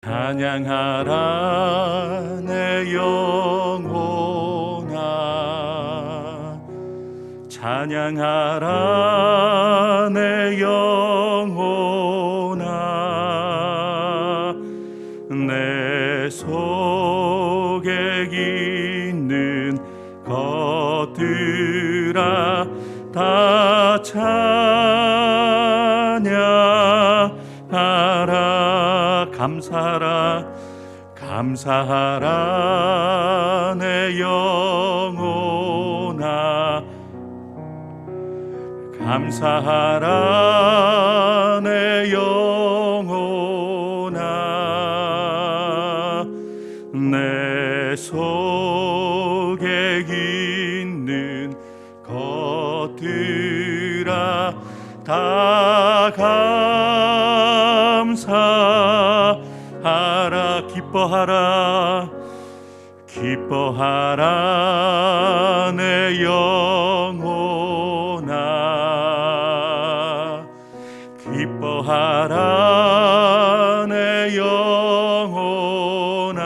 찬양하라 내 영혼아, 찬양하라 내 영혼아, 내 속에 있는 것들아 다 찬양하라. 감사하라 내 영혼아, 감사하라 내 영혼아, 내 속에 있는 것들아 다 감사하라. 기뻐하라 내 영혼아, 기뻐하라 내 영혼아,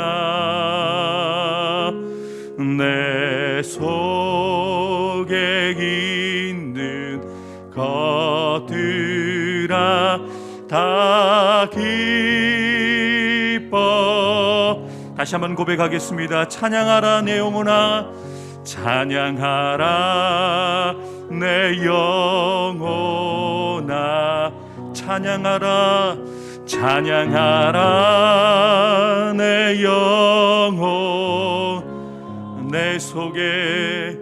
내 속에 있는 것들아 다 기뻐. 다시 한번 고백하겠습니다. 찬양하라 내 영혼아, 찬양하라 내 영혼아, 찬양하라, 찬양하라 내 영혼. 내 속에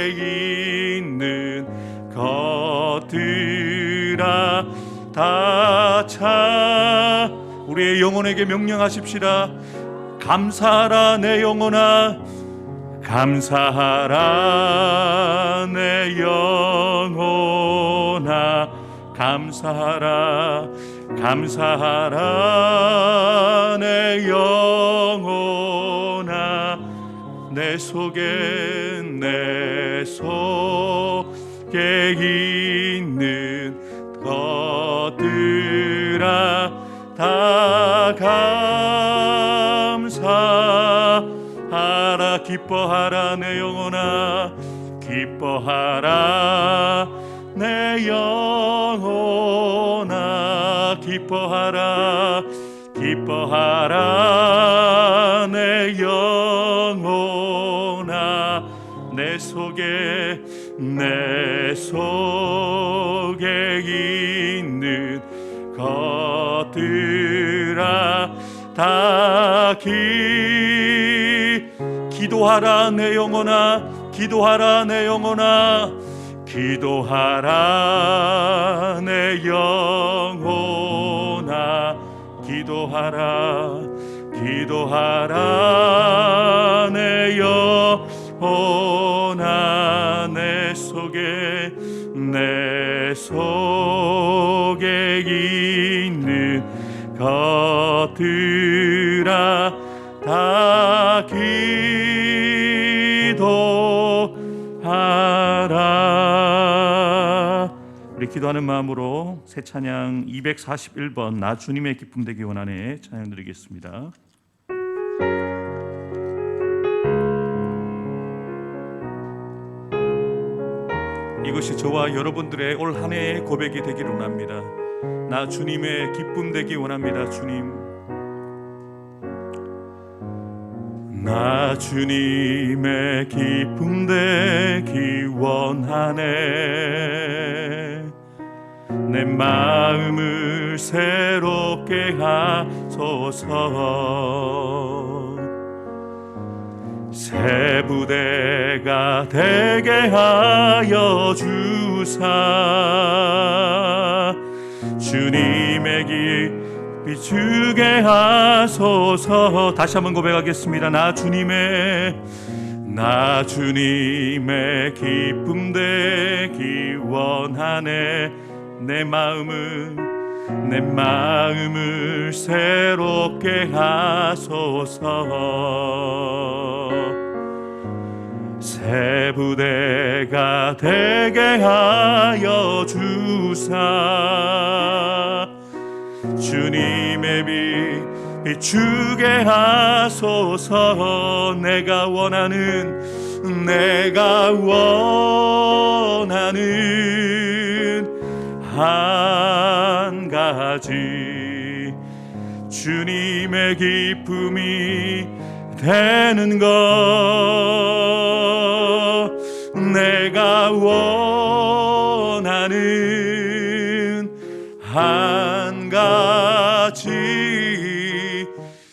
있는 것들아 다 우리의 영혼에게 명령하십시다. 감사하라 내 영혼아, 감사하라 내 영혼아, 감사하라, 감사하라 내 영혼아, 내 속에 있는 것들아 다 감사하라. 기뻐하라 내 영혼아, 기뻐하라 내 영혼아, 기뻐하라, 기뻐하라 내 영혼아, 내 속에 있는 것들아 다 기도하라 내 영혼아, 기도하라 내 영혼아, 기도하라 내 영혼아, 기도하라, 기도하라 내 영혼아, 내 속에 있는 것들아 다 기도하라. 우리 기도하는 마음으로 새 찬양 241번 나 주님의 기쁨 되기 원하네 찬양 드리겠습니다. 이것이 저와 여러분들의 올 한 해의 고백이 되기를 원합니다. 나 주님의 기쁨 되기 원합니다. 주님, 나 주님의 기쁨 되기 원하네. 내 마음을 새롭게 하소서. 새 부대가 되게 하여 주사. 주님의 깊이 주게 하소서. 다시 한번 고백하겠습니다. 나 주님의 기쁨 되기 원하네. 내 마음을 새롭게 하소서. 새 부대가 되게 하여 주사. 주님의 빛 비추게 하소서. 내가 원하는 한 가지, 주님의 기쁨이 되는 것. 내가 원하는 한 가지,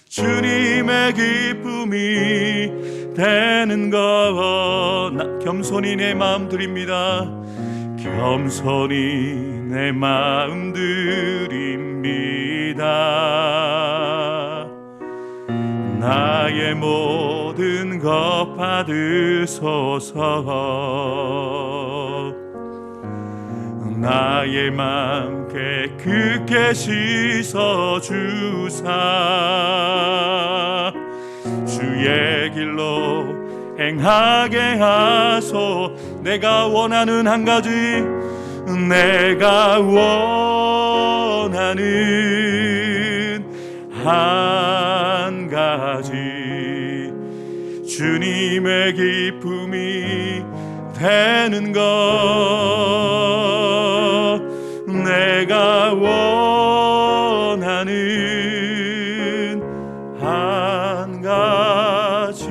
주님의 기쁨이 되는 것. 겸손히 내 마음 드립니다. 겸손히 내 마음 드립니다. 나의 모든 것 받으소서. 나의 맘 깨끗게 씻어주사 주의 길로 행하게 하소. 내가 원하는 한 가지, 내가 원하는 한 가지, 주님의 기쁨이 되는 것. 내가 원하는 한 가지,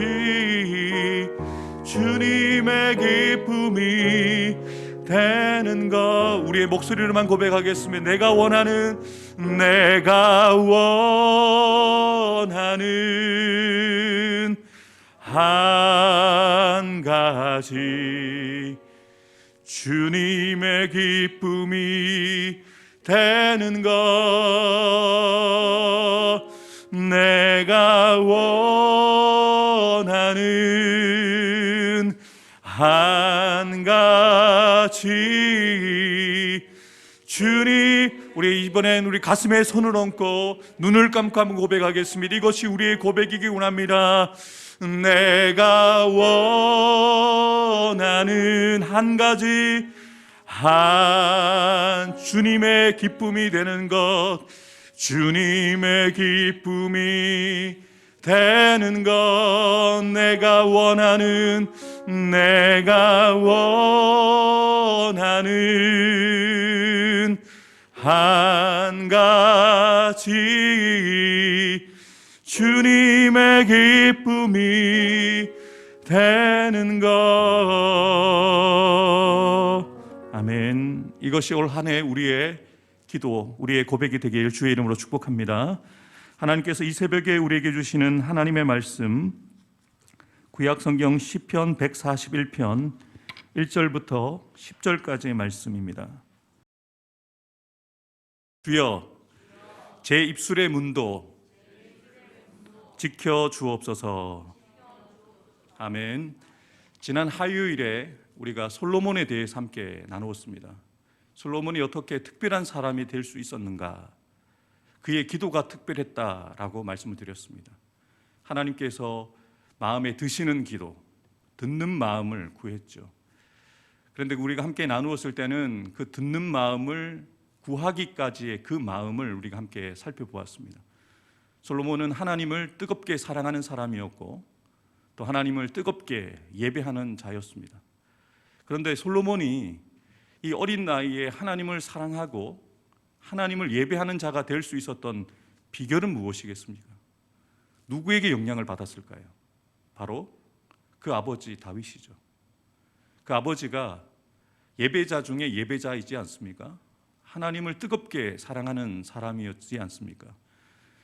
주님의 기쁨이 되는 것. 우리의 목소리로만 고백하겠습니다. 내가 원하는 한 가지, 주님의 기쁨이 되는 것. 내가 원하는 한 가지, 주님. 우리 이번엔 우리 가슴에 손을 얹고 눈을 감고 한번 고백하겠습니다. 이것이 우리의 고백이기 원합니다. 내가 원하는 한 가지, 주님의 기쁨이 되는 것. 주님의 기쁨이 되는 것. 내가 원하는 한 가지, 주님의 기쁨이 되는 것. 아멘. 이것이 올 한 해 우리의 기도, 우리의 고백이 되길 주의 이름으로 축복합니다. 하나님께서 이 새벽에 우리에게 주시는 하나님의 말씀, 구약성경 시편 141편 1절부터 10절까지의 말씀입니다. 주여, 제 입술의 문도 지켜 주옵소서. 아멘. 지난 화요일에 우리가 솔로몬에 대해서 함께 나누었습니다. 솔로몬이 어떻게 특별한 사람이 될 수 있었는가, 그의 기도가 특별했다라고 말씀을 드렸습니다. 하나님께서 마음에 드시는 기도, 듣는 마음을 구했죠. 그런데 우리가 함께 나누었을 때는 그 듣는 마음을 구하기까지의 그 마음을 우리가 함께 살펴보았습니다. 솔로몬은 하나님을 뜨겁게 사랑하는 사람이었고 또 하나님을 뜨겁게 예배하는 자였습니다. 그런데 솔로몬이 이 어린 나이에 하나님을 사랑하고 하나님을 예배하는 자가 될 수 있었던 비결은 무엇이겠습니까? 누구에게 영향을 받았을까요? 바로 그 아버지 다윗이죠. 그 아버지가 예배자 중에 예배자이지 않습니까? 하나님을 뜨겁게 사랑하는 사람이었지 않습니까?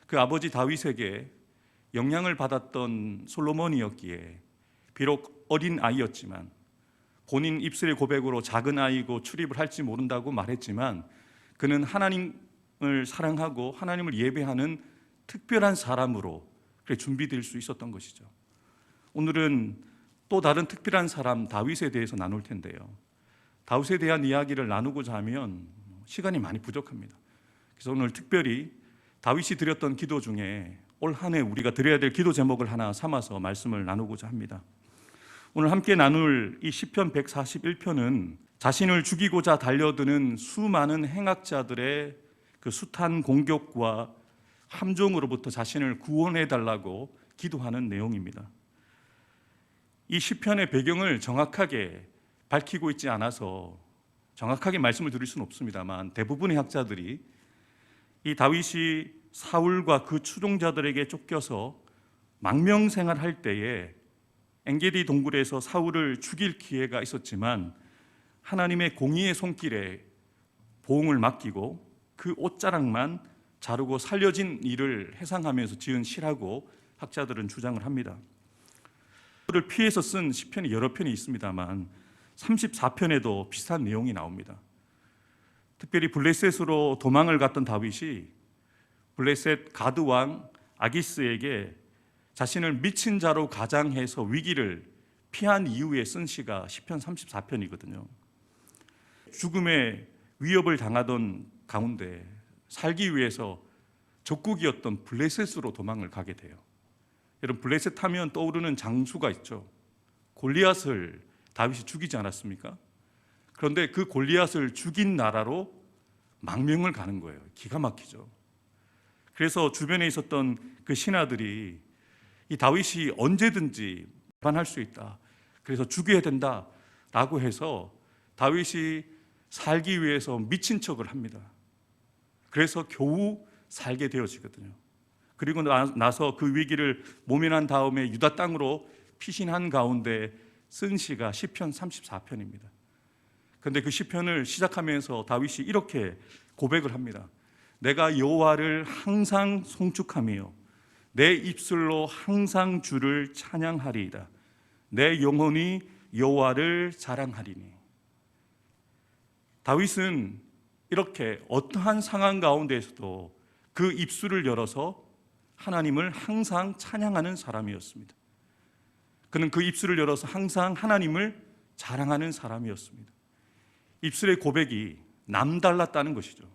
그 아버지 다윗에게 영향을 받았던 솔로몬이었기에 비록 어린 아이였지만 본인 입술의 고백으로 작은 아이고 출입을 할지 모른다고 말했지만 그는 하나님을 사랑하고 하나님을 예배하는 특별한 사람으로 준비될 수 있었던 것이죠. 오늘은 또 다른 특별한 사람 다윗에 대해서 나눌 텐데요, 다윗에 대한 이야기를 나누고자 하면 시간이 많이 부족합니다. 그래서 오늘 특별히 다윗이 드렸던 기도 중에 올 한 해 우리가 드려야 될 기도 제목을 하나 삼아서 말씀을 나누고자 합니다. 오늘 함께 나눌 이 시편 141편은 자신을 죽이고자 달려드는 수많은 행악자들의 그 숱한 공격과 함정으로부터 자신을 구원해 달라고 기도하는 내용입니다. 이 시편의 배경을 정확하게 밝히고 있지 않아서 정확하게 말씀을 드릴 수는 없습니다만, 대부분의 학자들이 이 다윗이 사울과 그 추종자들에게 쫓겨서 망명생활할 때에 엔게디 동굴에서 사울을 죽일 기회가 있었지만 하나님의 공의의 손길에 보응을 맡기고 그 옷자락만 자르고 살려진 일을 해상하면서 지은 시라고 학자들은 주장을 합니다. 그를 피해서 쓴 시편이 여러 편이 있습니다만 34편에도 비슷한 내용이 나옵니다. 특별히 블레셋으로 도망을 갔던 다윗이 블레셋 가드 왕 아기스에게 자신을 미친 자로 가장해서 위기를 피한 이후에 쓴 시가 시편 34편이거든요. 죽음의 위협을 당하던 가운데 살기 위해서 적국이었던 블레셋으로 도망을 가게 돼요. 여러분, 블레셋 하면 떠오르는 장수가 있죠. 골리앗을 다윗이 죽이지 않았습니까? 그런데 그 골리앗을 죽인 나라로 망명을 가는 거예요. 기가 막히죠. 그래서 주변에 있었던 그 신하들이 이 다윗이 언제든지 반할 수 있다, 그래서 죽여야 된다라고 해서 다윗이 살기 위해서 미친 척을 합니다. 그래서 겨우 살게 되어지거든요. 그리고 나서 그 위기를 모면한 다음에 유다 땅으로 피신한 가운데 쓴 시가 시편 34편입니다. 그런데 그 시편을 시작하면서 다윗이 이렇게 고백을 합니다. 내가 여호와를 항상 송축하며 내 입술로 항상 주를 찬양하리이다. 내 영혼이 여호와를 자랑하리니. 다윗은 이렇게 어떠한 상황 가운데에서도 그 입술을 열어서 하나님을 항상 찬양하는 사람이었습니다. 그는 그 입술을 열어서 항상 하나님을 자랑하는 사람이었습니다. 입술의 고백이 남달랐다는 것이죠.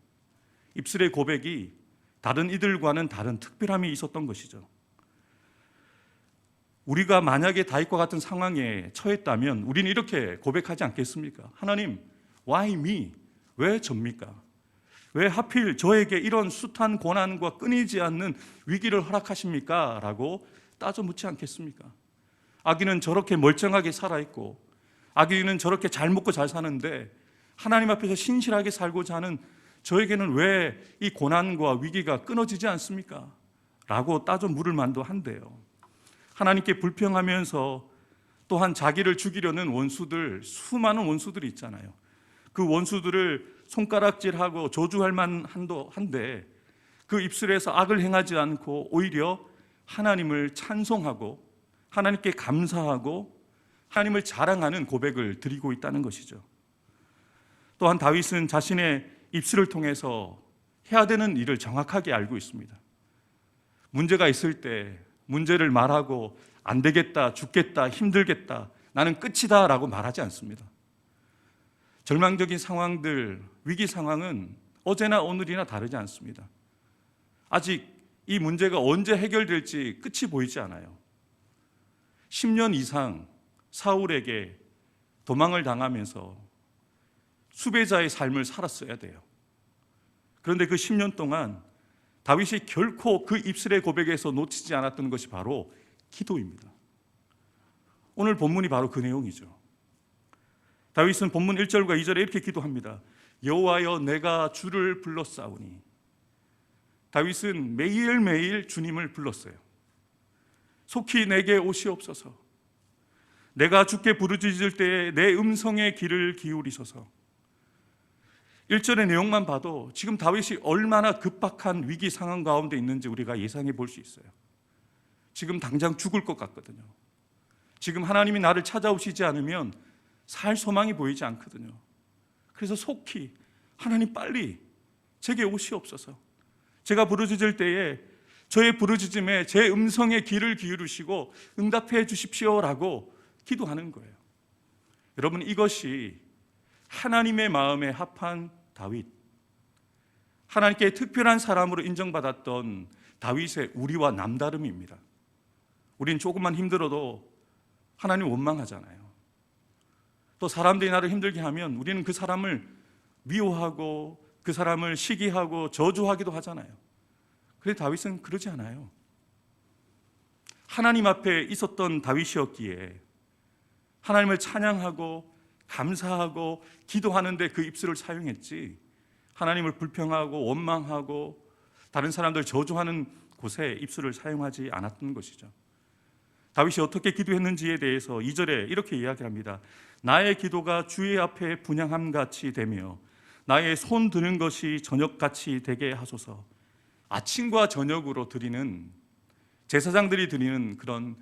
입술의 고백이 다른 이들과는 다른 특별함이 있었던 것이죠. 우리가 만약에 다윗과 같은 상황에 처했다면 우리는 이렇게 고백하지 않겠습니까? 하나님, why me? 왜 접니까? 왜 하필 저에게 이런 숱한 고난과 끊이지 않는 위기를 허락하십니까? 라고 따져 묻지 않겠습니까? 아기는 저렇게 멀쩡하게 살아있고 아기는 저렇게 잘 먹고 잘 사는데 하나님 앞에서 신실하게 살고자 하는 저에게는 왜 이 고난과 위기가 끊어지지 않습니까? 라고 따져 물을 만도 한데요. 하나님께 불평하면서 또한 자기를 죽이려는 원수들, 수많은 원수들이 있잖아요. 그 원수들을 손가락질하고 저주할 만한도 한데 그 입술에서 악을 행하지 않고 오히려 하나님을 찬송하고 하나님께 감사하고 하나님을 자랑하는 고백을 드리고 있다는 것이죠. 또한 다윗은 자신의 입술을 통해서 해야 되는 일을 정확하게 알고 있습니다. 문제가 있을 때 문제를 말하고 안 되겠다, 죽겠다, 힘들겠다, 나는 끝이다 라고 말하지 않습니다. 절망적인 상황들, 위기 상황은 어제나 오늘이나 다르지 않습니다. 아직 이 문제가 언제 해결될지 끝이 보이지 않아요. 10년 이상 사울에게 도망을 당하면서 수배자의 삶을 살았어야 돼요. 그런데 그 10년 동안 다윗이 결코 그 입술의 고백에서 놓치지 않았던 것이 바로 기도입니다. 오늘 본문이 바로 그 내용이죠. 다윗은 본문 1절과 2절에 이렇게 기도합니다. 여호와여, 내가 주를 불렀사오니. 다윗은 매일매일 주님을 불렀어요. 속히 내게 오시옵소서. 내가 주께 부르짖을 때에 내 음성의 귀를 기울이소서. 1절의 내용만 봐도 지금 다윗이 얼마나 급박한 위기 상황 가운데 있는지 우리가 예상해 볼 수 있어요. 지금 당장 죽을 것 같거든요. 지금 하나님이 나를 찾아오시지 않으면 살 소망이 보이지 않거든요. 그래서 속히 하나님 빨리 제게 오시옵소서. 제가 부르짖을 때에 저의 부르짖음에 제 음성에 귀를 기울이시고 응답해 주십시오라고 기도하는 거예요. 여러분, 이것이 하나님의 마음에 합한 다윗, 하나님께 특별한 사람으로 인정받았던 다윗의 우리와 남다름입니다. 우린 조금만 힘들어도 하나님 원망하잖아요. 또 사람들이 나를 힘들게 하면 우리는 그 사람을 미워하고 그 사람을 시기하고 저주하기도 하잖아요. 그런데 다윗은 그러지 않아요. 하나님 앞에 있었던 다윗이었기에 하나님을 찬양하고 감사하고 기도하는데 그 입술을 사용했지, 하나님을 불평하고 원망하고 다른 사람들 저주하는 곳에 입술을 사용하지 않았던 것이죠. 다윗이 어떻게 기도했는지에 대해서 2절에 이렇게 이야기합니다. 나의 기도가 주의 앞에 분향함같이 되며 나의 손 드는 것이 저녁같이 되게 하소서. 아침과 저녁으로 드리는, 제사장들이 드리는 그런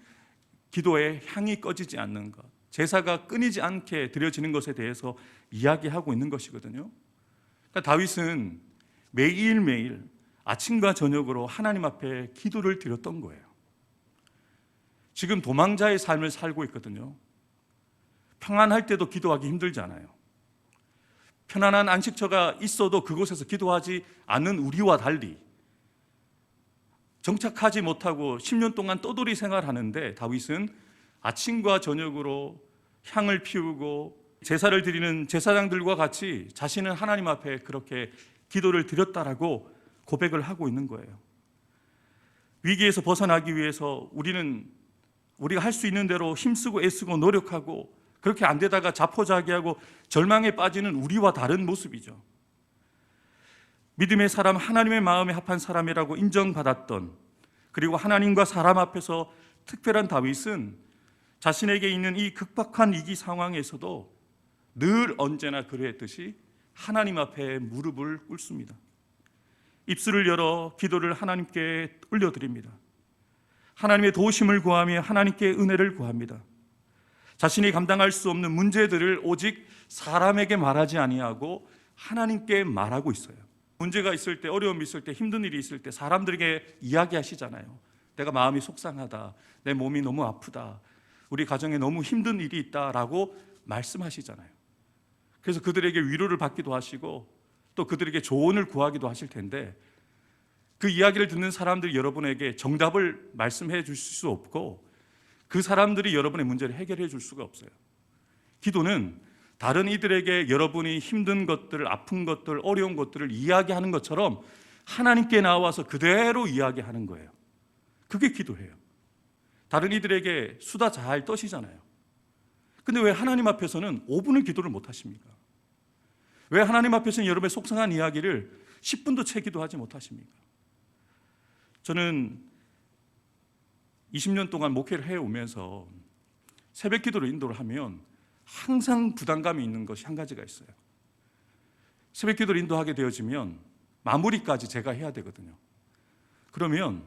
기도의 향이 꺼지지 않는 것, 제사가 끊이지 않게 드려지는 것에 대해서 이야기하고 있는 것이거든요. 그러니까 다윗은 매일매일 아침과 저녁으로 하나님 앞에 기도를 드렸던 거예요. 지금 도망자의 삶을 살고 있거든요. 평안할 때도 기도하기 힘들잖아요. 편안한 안식처가 있어도 그곳에서 기도하지 않는 우리와 달리 정착하지 못하고 10년 동안 떠돌이 생활하는데 다윗은 아침과 저녁으로 향을 피우고 제사를 드리는 제사장들과 같이 자신은 하나님 앞에 그렇게 기도를 드렸다라고 고백을 하고 있는 거예요. 위기에서 벗어나기 위해서 우리가 할 수 있는 대로 힘쓰고 애쓰고 노력하고, 그렇게 안 되다가 자포자기하고 절망에 빠지는 우리와 다른 모습이죠. 믿음의 사람, 하나님의 마음에 합한 사람이라고 인정받았던, 그리고 하나님과 사람 앞에서 특별한 다윗은 자신에게 있는 이 극박한 위기 상황에서도 늘 언제나 그랬듯이 하나님 앞에 무릎을 꿇습니다. 입술을 열어 기도를 하나님께 올려드립니다. 하나님의 도우심을 구하며 하나님께 은혜를 구합니다. 자신이 감당할 수 없는 문제들을 오직 사람에게 말하지 아니하고 하나님께 말하고 있어요. 문제가 있을 때, 어려움이 있을 때, 힘든 일이 있을 때 사람들에게 이야기하시잖아요. 내가 마음이 속상하다, 내 몸이 너무 아프다, 우리 가정에 너무 힘든 일이 있다라고 말씀하시잖아요. 그래서 그들에게 위로를 받기도 하시고 또 그들에게 조언을 구하기도 하실 텐데, 그 이야기를 듣는 사람들이 여러분에게 정답을 말씀해 주실 수 없고 그 사람들이 여러분의 문제를 해결해 줄 수가 없어요. 기도는 다른 이들에게 여러분이 힘든 것들, 아픈 것들, 어려운 것들을 이야기하는 것처럼 하나님께 나와서 그대로 이야기하는 거예요. 그게 기도예요. 다른 이들에게 수다 잘 떠시잖아요. 근데 왜 하나님 앞에서는 5분을 기도를 못 하십니까? 왜 하나님 앞에서는 여러분의 속상한 이야기를 10분도 채 기도하지 못하십니까? 저는 20년 동안 목회를 해오면서 새벽 기도를 인도를 하면 항상 부담감이 있는 것이 한 가지가 있어요. 새벽 기도를 인도하게 되어지면 마무리까지 제가 해야 되거든요. 그러면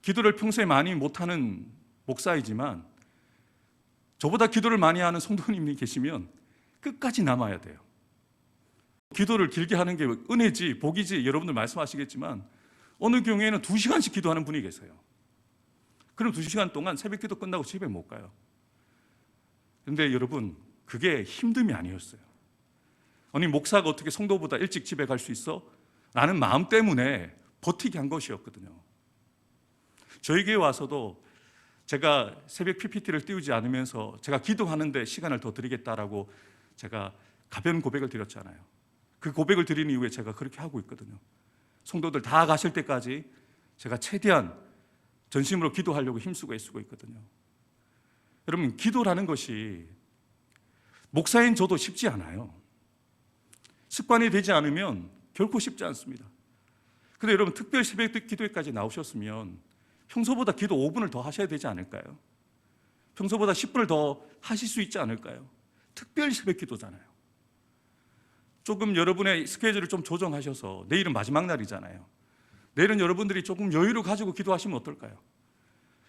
기도를 평소에 많이 못하는 목사이지만 저보다 기도를 많이 하는 성도님이 계시면 끝까지 남아야 돼요. 기도를 길게 하는 게 은혜지 복이지 여러분들 말씀하시겠지만 어느 경우에는 2시간씩 기도하는 분이 계세요. 그럼 2시간 동안 새벽 기도 끝나고 집에 못 가요. 그런데 여러분, 그게 힘듦이 아니었어요. 아니, 목사가 어떻게 성도보다 일찍 집에 갈 수 있어? 라는 마음 때문에 버티게 한 것이었거든요. 저희 교회 와서도 제가 새벽 PPT를 띄우지 않으면서 제가 기도하는데 시간을 더 드리겠다라고 제가 가벼운 고백을 드렸잖아요. 그 고백을 드리는 이후에 제가 그렇게 하고 있거든요. 성도들 다 가실 때까지 제가 최대한 전심으로 기도하려고 힘쓰고 애쓰고 있거든요. 여러분, 기도라는 것이 목사인 저도 쉽지 않아요. 습관이 되지 않으면 결코 쉽지 않습니다. 그런데 여러분, 특별 새벽 기도회까지 나오셨으면 평소보다 기도 5분을 더 하셔야 되지 않을까요? 평소보다 10분을 더 하실 수 있지 않을까요? 특별 새벽 기도잖아요. 조금 여러분의 스케줄을 좀 조정하셔서, 내일은 마지막 날이잖아요. 내일은 여러분들이 조금 여유를 가지고 기도하시면 어떨까요?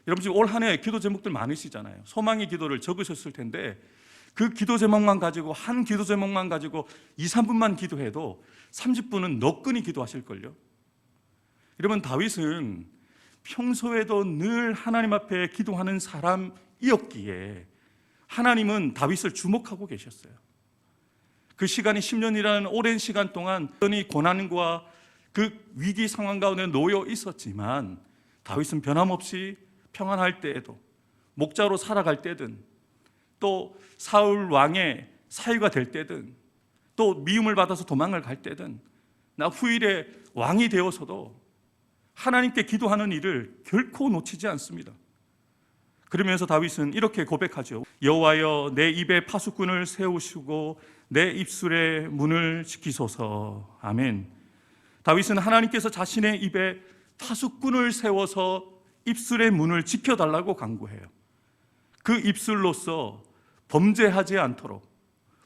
여러분 지금 올 한 해 기도 제목들 많으시잖아요. 소망의 기도를 적으셨을 텐데 그 기도 제목만 가지고, 한 기도 제목만 가지고 2, 3분만 기도해도 30분은 너끈히 기도하실걸요. 여러분, 다윗은 평소에도 늘 하나님 앞에 기도하는 사람이었기에 하나님은 다윗을 주목하고 계셨어요. 그 시간이 10년이라는 오랜 시간 동안 여전히 고난과 그 위기 상황 가운데 놓여 있었지만 다윗은 변함없이 평안할 때에도, 목자로 살아갈 때든, 또 사울 왕의 사위가 될 때든 또 미움을 받아서 도망을 갈 때든 나 후일에 왕이 되어서도 하나님께 기도하는 일을 결코 놓치지 않습니다. 그러면서 다윗은 이렇게 고백하죠. 여호와여, 내 입에 파수꾼을 세우시고 내 입술의 문을 지키소서. 아멘. 다윗은 하나님께서 자신의 입에 파수꾼을 세워서 입술의 문을 지켜달라고 간구해요. 그 입술로서 범죄하지 않도록,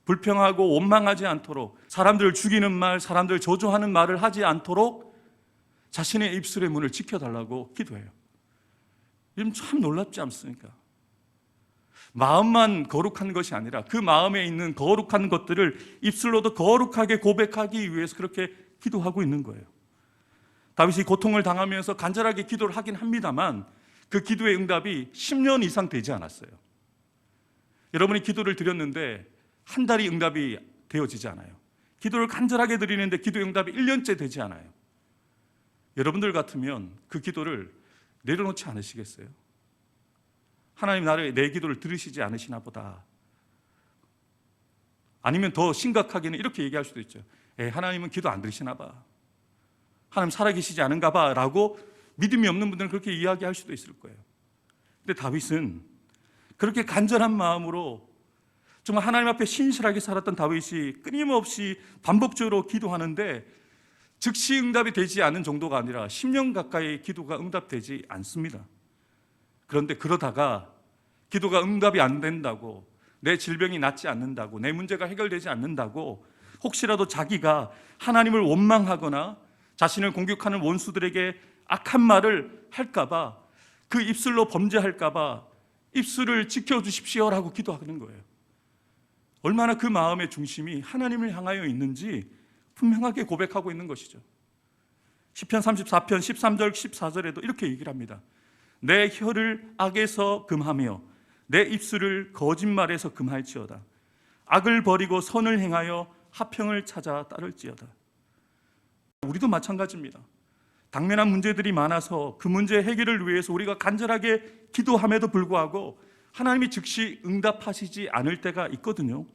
불평하고 원망하지 않도록, 사람들을 죽이는 말, 사람들을 저주하는 말을 하지 않도록 자신의 입술의 문을 지켜달라고 기도해요. 이건 참 놀랍지 않습니까? 마음만 거룩한 것이 아니라 그 마음에 있는 거룩한 것들을 입술로도 거룩하게 고백하기 위해서 그렇게 기도하고 있는 거예요. 다윗이 고통을 당하면서 간절하게 기도를 하긴 합니다만 그 기도의 응답이 10년 이상 되지 않았어요. 여러분이 기도를 드렸는데 한 달이 응답이 되어지지 않아요. 기도를 간절하게 드리는데 기도 응답이 1년째 되지 않아요. 여러분들 같으면 그 기도를 내려놓지 않으시겠어요? 하나님 내 기도를 들으시지 않으시나 보다. 아니면 더 심각하게는 이렇게 얘기할 수도 있죠. 하나님은 기도 안 들으시나 봐. 하나님 살아계시지 않은가 봐 라고 믿음이 없는 분들은 그렇게 이야기할 수도 있을 거예요. 근데 다윗은 그렇게 간절한 마음으로 정말 하나님 앞에 신실하게 살았던 다윗이 끊임없이 반복적으로 기도하는데 즉시 응답이 되지 않은 정도가 아니라 10년 가까이 기도가 응답되지 않습니다. 그런데 그러다가 기도가 응답이 안 된다고, 내 질병이 낫지 않는다고, 내 문제가 해결되지 않는다고 혹시라도 자기가 하나님을 원망하거나 자신을 공격하는 원수들에게 악한 말을 할까봐, 그 입술로 범죄할까봐 입술을 지켜주십시오라고 기도하는 거예요. 얼마나 그 마음의 중심이 하나님을 향하여 있는지 분명하게 고백하고 있는 것이죠. 시편 34편 13절 14절에도 이렇게 얘기를 합니다. 내 혀를 악에서 금하며 내 입술을 거짓말에서 금할지어다. 악을 버리고 선을 행하여 화평을 찾아 따를지어다. 우리도 마찬가지입니다. 당면한 문제들이 많아서 그 문제 해결을 위해서 우리가 간절하게 기도함에도 불구하고 하나님이 즉시 응답하시지 않을 때가 있거든요.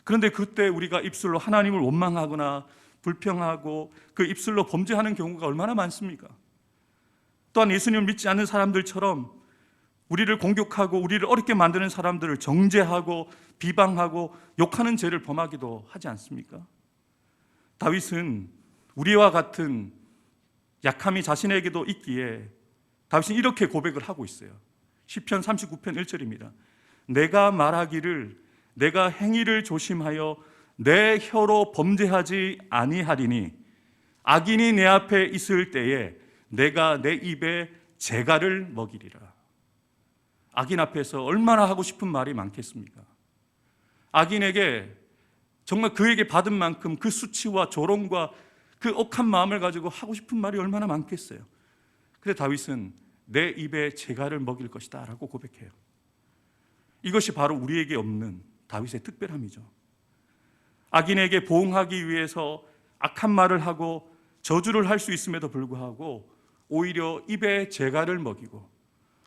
그런데 그때 우리가 입술로 하나님을 원망하거나 불평하고 그 입술로 범죄하는 경우가 얼마나 많습니까? 또한 예수님을 믿지 않는 사람들처럼 우리를 공격하고 우리를 어렵게 만드는 사람들을 정죄하고 비방하고 욕하는 죄를 범하기도 하지 않습니까? 다윗은 우리와 같은 약함이 자신에게도 있기에 다윗은 이렇게 고백을 하고 있어요. 시편 39편 1절입니다. 내가 말하기를 내가 행위를 조심하여 내 혀로 범죄하지 아니하리니 악인이 내 앞에 있을 때에 내가 내 입에 재갈을 먹이리라. 악인 앞에서 얼마나 하고 싶은 말이 많겠습니까? 악인에게 정말 그에게 받은 만큼 그 수치와 조롱과 그 억한 마음을 가지고 하고 싶은 말이 얼마나 많겠어요. 그런데 다윗은 내 입에 재갈을 먹일 것이다 라고 고백해요. 이것이 바로 우리에게 없는 다윗의 특별함이죠. 악인에게 보응하기 위해서 악한 말을 하고 저주를 할 수 있음에도 불구하고 오히려 입에 재갈을 먹이고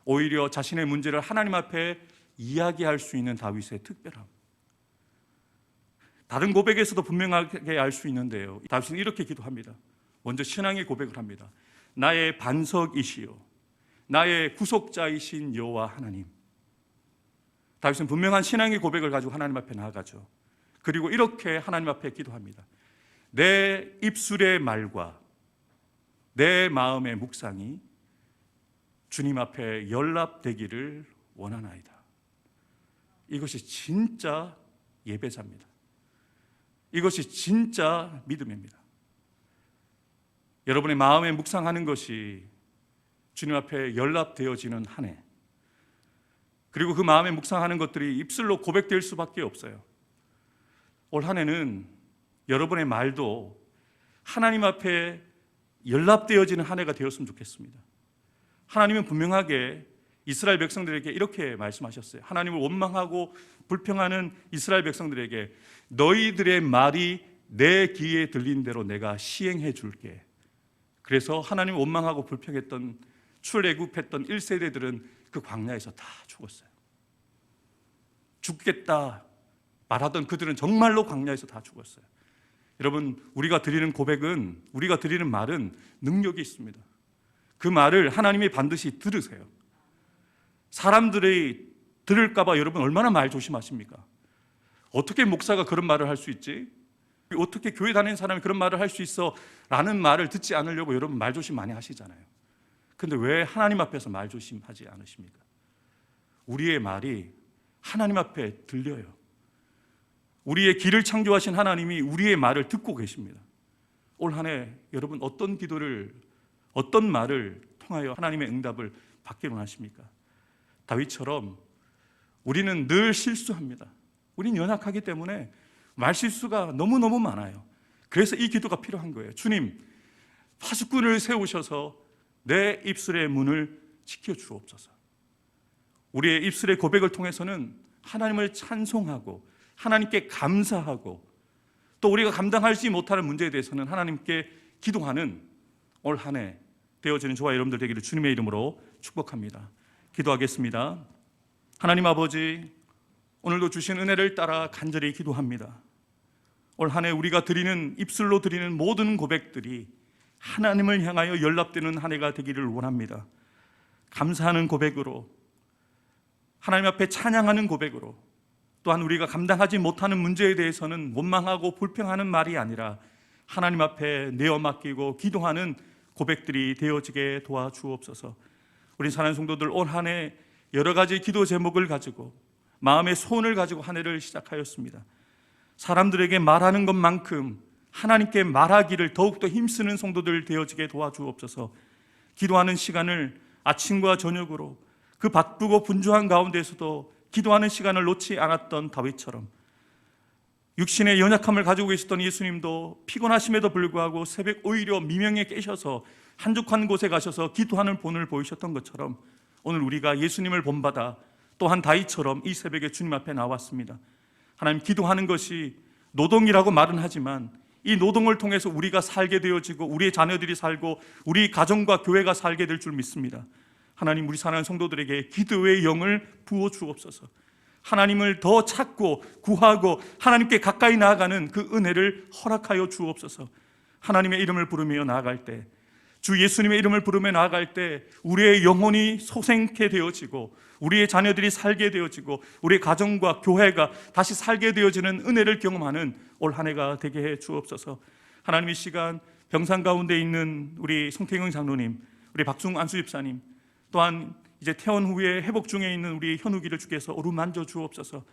오히려 자신의 문제를 하나님 앞에 이야기할 수 있는 다윗의 특별함. 다른 고백에서도 분명하게 알 수 있는데요. 다윗은 이렇게 기도합니다. 먼저 신앙의 고백을 합니다. 나의 반석이시요 나의 구속자이신 여호와 하나님. 다윗은 분명한 신앙의 고백을 가지고 하나님 앞에 나아가죠. 그리고 이렇게 하나님 앞에 기도합니다. 내 입술의 말과 내 마음의 묵상이 주님 앞에 연락되기를 원하나이다. 이것이 진짜 예배자입니다. 이것이 진짜 믿음입니다. 여러분의 마음에 묵상하는 것이 주님 앞에 연락되어지는 한 해, 그리고 그 마음에 묵상하는 것들이 입술로 고백될 수밖에 없어요. 올 한 해는 여러분의 말도 하나님 앞에 연락되어지는 한 해가 되었으면 좋겠습니다. 하나님은 분명하게 이스라엘 백성들에게 이렇게 말씀하셨어요. 하나님을 원망하고 불평하는 이스라엘 백성들에게 너희들의 말이 내 귀에 들린 대로 내가 시행해 줄게. 그래서 하나님을 원망하고 불평했던 출애굽했던 1세대들은 그 광야에서 다 죽었어요. 죽겠다, 말하던 그들은 정말로 광야에서 다 죽었어요. 여러분, 우리가 드리는 고백은, 우리가 드리는 말은 능력이 있습니다. 그 말을 하나님이 반드시 들으세요. 사람들이 들을까 봐 여러분 얼마나 말 조심하십니까? 어떻게 목사가 그런 말을 할 수 있지? 어떻게 교회 다니는 사람이 그런 말을 할 수 있어? 라는 말을 듣지 않으려고 여러분 말 조심 많이 하시잖아요. 근데 왜 하나님 앞에서 말 조심하지 않으십니까? 우리의 말이 하나님 앞에 들려요. 우리의 길을 창조하신 하나님이 우리의 말을 듣고 계십니다. 올 한 해 여러분 어떤 말을 통하여 하나님의 응답을 받기로 하십니까? 다윗처럼 우리는 늘 실수합니다. 우리는 연약하기 때문에 말실수가 너무너무 많아요. 그래서 이 기도가 필요한 거예요. 주님, 파수꾼을 세우셔서 내 입술의 문을 지켜주옵소서. 우리의 입술의 고백을 통해서는 하나님을 찬송하고 하나님께 감사하고 또 우리가 감당하지 못하는 문제에 대해서는 하나님께 기도하는 올 한 해 되어지는 저와 여러분들 되기를 주님의 이름으로 축복합니다. 기도하겠습니다. 하나님 아버지, 오늘도 주신 은혜를 따라 간절히 기도합니다. 올 한 해 우리가 드리는, 입술로 드리는 모든 고백들이 하나님을 향하여 연락되는 한 해가 되기를 원합니다. 감사하는 고백으로, 하나님 앞에 찬양하는 고백으로, 또한 우리가 감당하지 못하는 문제에 대해서는 원망하고 불평하는 말이 아니라 하나님 앞에 내어 맡기고 기도하는 고백들이 되어지게 도와주옵소서. 우리 사랑하는 성도들, 올 한 해 여러 가지 기도 제목을 가지고 마음의 소원을 가지고 한 해를 시작하였습니다. 사람들에게 말하는 것만큼 하나님께 말하기를 더욱더 힘쓰는 성도들 되어지게 도와주옵소서. 기도하는 시간을 아침과 저녁으로 그 바쁘고 분주한 가운데서도 기도하는 시간을 놓지 않았던 다윗처럼 육신의 연약함을 가지고 계셨던 예수님도 피곤하심에도 불구하고 새벽 오히려 미명에 깨셔서 한적한 곳에 가셔서 기도하는 본을 보이셨던 것처럼 오늘 우리가 예수님을 본받아 또한 다윗처럼 이 새벽에 주님 앞에 나왔습니다. 하나님, 기도하는 것이 노동이라고 말은 하지만 이 노동을 통해서 우리가 살게 되어지고 우리의 자녀들이 살고 우리 가정과 교회가 살게 될 줄 믿습니다. 하나님, 우리 사랑하는 성도들에게 기도의 영을 부어 주옵소서. 하나님을 더 찾고 구하고 하나님께 가까이 나아가는 그 은혜를 허락하여 주옵소서. 하나님의 이름을 부르며 나아갈 때, 주 예수님의 이름을 부르며 나아갈 때 우리의 영혼이 소생케 되어지고 우리의 자녀들이 살게 되어지고 우리의 가정과 교회가 다시 살게 되어지는 은혜를 경험하는 올 한 해가 되게 해 주옵소서. 하나님, 이 시간 병상 가운데 있는 우리 송태경 장로님, 우리 박중 안수 집사님, 또한 이제 퇴원 후에 회복 중에 있는 우리 현욱이를 주께서 어루만져 주옵소서.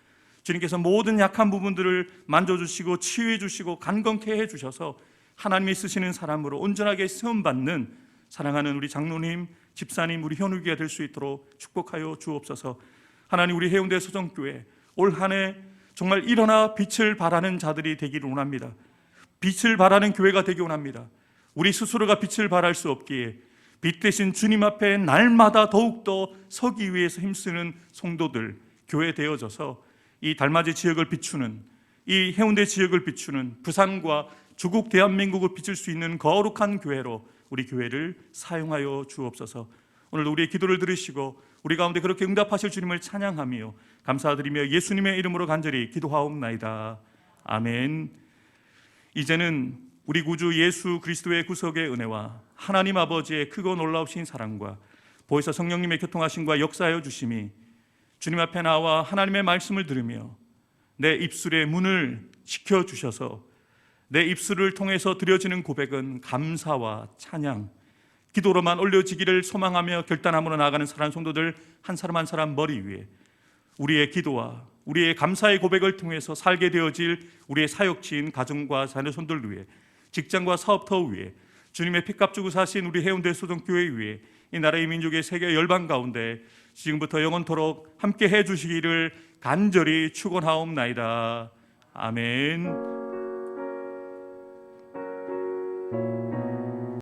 주님께서 모든 약한 부분들을 만져주시고 치유해 주시고 간건케 해 주셔서 하나님이 쓰시는 사람으로 온전하게 세움받는 사랑하는 우리 장로님, 집사님, 우리 현욱이가 될 수 있도록 축복하여 주옵소서. 하나님, 우리 해운대 소정교회 올 한 해 정말 일어나 빛을 발하는 자들이 되기를 원합니다. 빛을 발하는 교회가 되기 원합니다. 우리 스스로가 빛을 발할 수 없기에 빛 대신 주님 앞에 날마다 더욱더 서기 위해서 힘쓰는 성도들, 교회 되어져서 이 달맞이 지역을 비추는, 이 해운대 지역을 비추는 부산과 주국 대한민국을 비출 수 있는 거룩한 교회로 우리 교회를 사용하여 주옵소서. 오늘도 우리의 기도를 들으시고 우리 가운데 그렇게 응답하실 주님을 찬양하며 감사드리며 예수님의 이름으로 간절히 기도하옵나이다. 아멘. 이제는 우리 구주 예수 그리스도의 구속의 은혜와 하나님 아버지의 크고 놀라우신 사랑과 보혜사 성령님의 교통하심과 역사하여 주심이 주님 앞에 나와 하나님의 말씀을 들으며 내 입술의 문을 지켜주셔서 내 입술을 통해서 드려지는 고백은 감사와 찬양, 기도로만 올려지기를 소망하며 결단함으로 나아가는 사랑하는 성도들 한 사람 한 사람 머리 위에 우리의 기도와 우리의 감사의 고백을 통해서 살게 되어질 우리의 사역지인 가정과 자녀 손들 위에, 직장과 사업터 위에, 주님의 피값 주고 사신 우리 해운대 소정교회 위에, 이 나라의 민족의 세계 열방 가운데 지금부터 영원토록 함께 해주시기를 간절히 축원하옵나이다. 아멘.